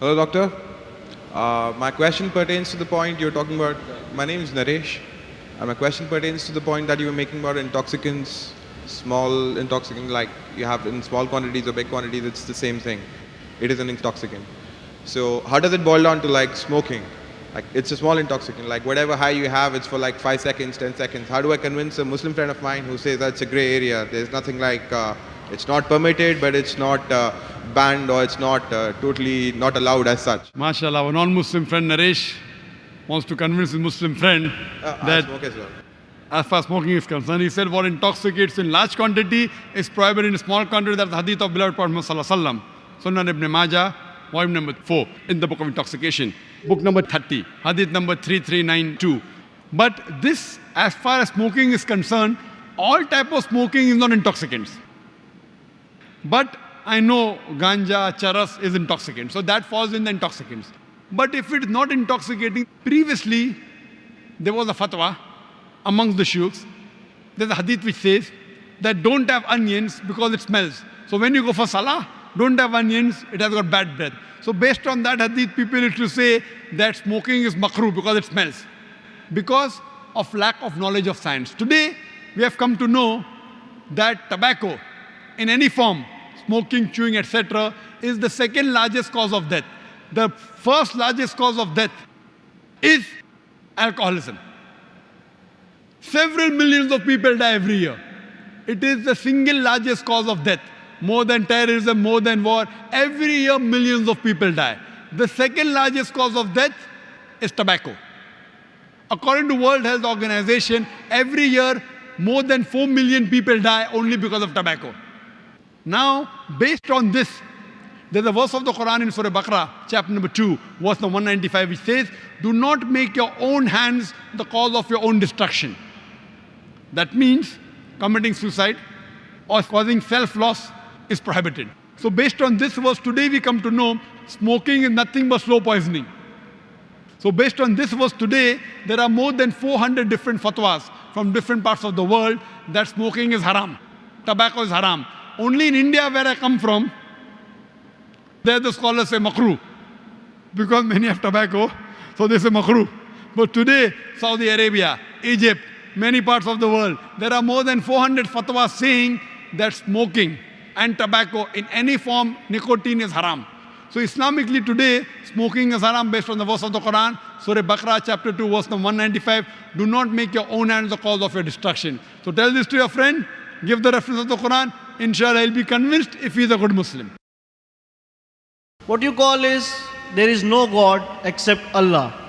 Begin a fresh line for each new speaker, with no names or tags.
Hello, doctor. My question pertains to the point you're talking about. My name is Naresh. My question pertains to the point that you were making about intoxicants, small intoxicant, like you have in small quantities or big quantities, it's the same thing. It is an intoxicant. So how does it boil down to like smoking? Like it's a small intoxicant, like whatever high you have, it's for like 5 seconds, 10 seconds. How do I convince a Muslim friend of mine who says that's a gray area? There's nothing like, it's not permitted, but it's not banned, or it's not totally not allowed as such.
MashaAllah, a non-Muslim friend, Naresh, wants to convince his Muslim friend
I
that
smoke as well.
as far as smoking is concerned, he said what intoxicates in large quantity is prohibited in small quantity. That's the hadith of beloved Prophet Muhammad Sallallahu Alaihi Wasallam. Sunan Ibn Majah, volume number 4 in the book of intoxication. Book number 30, hadith number 3392. But this, as far as smoking is concerned, all type of smoking is not intoxicants. But I know ganja, charas is intoxicant, so that falls in the intoxicants. But if it is not intoxicating, previously there was a fatwa amongst the shuyukhs. There's a hadith which says that don't have onions because it smells. So when you go for salah, don't have onions, it has got bad breath. So based on that hadith, people used to say that smoking is makruh because it smells. Because of lack of knowledge of science. Today, we have come to know that tobacco, in any form, smoking, chewing, etc., is the second largest cause of death. The first largest cause of death is alcoholism. Several millions of people die every year. It is the single largest cause of death. More than terrorism, more than war. Every year, millions of people die. The second largest cause of death is tobacco. According to World Health Organization, every year, more than 4 million people die only because of tobacco. Now, based on this, there's a verse of the Quran in Surah Baqarah, chapter number 2, verse number 195, which says, do not make your own hands the cause of your own destruction. That means committing suicide or causing self-loss is prohibited. So based on this verse, today we come to know smoking is nothing but slow poisoning. So based on this verse today, there are more than 400 different fatwas from different parts of the world that smoking is haram, tobacco is haram. Only in India, where I come from, there the scholars say makruh, because many have tobacco, so they say makruh. But today, Saudi Arabia, Egypt, many parts of the world, there are more than 400 fatwas saying that smoking and tobacco in any form, nicotine is haram. So Islamically today, smoking is haram based on the verse of the Quran, Surah Baqarah chapter 2, verse number 195. Do not make your own hands the cause of your destruction. So tell this to your friend, give the reference of the Quran, inshallah he'll be convinced if he is a good Muslim.
What you call is, there is no God except Allah.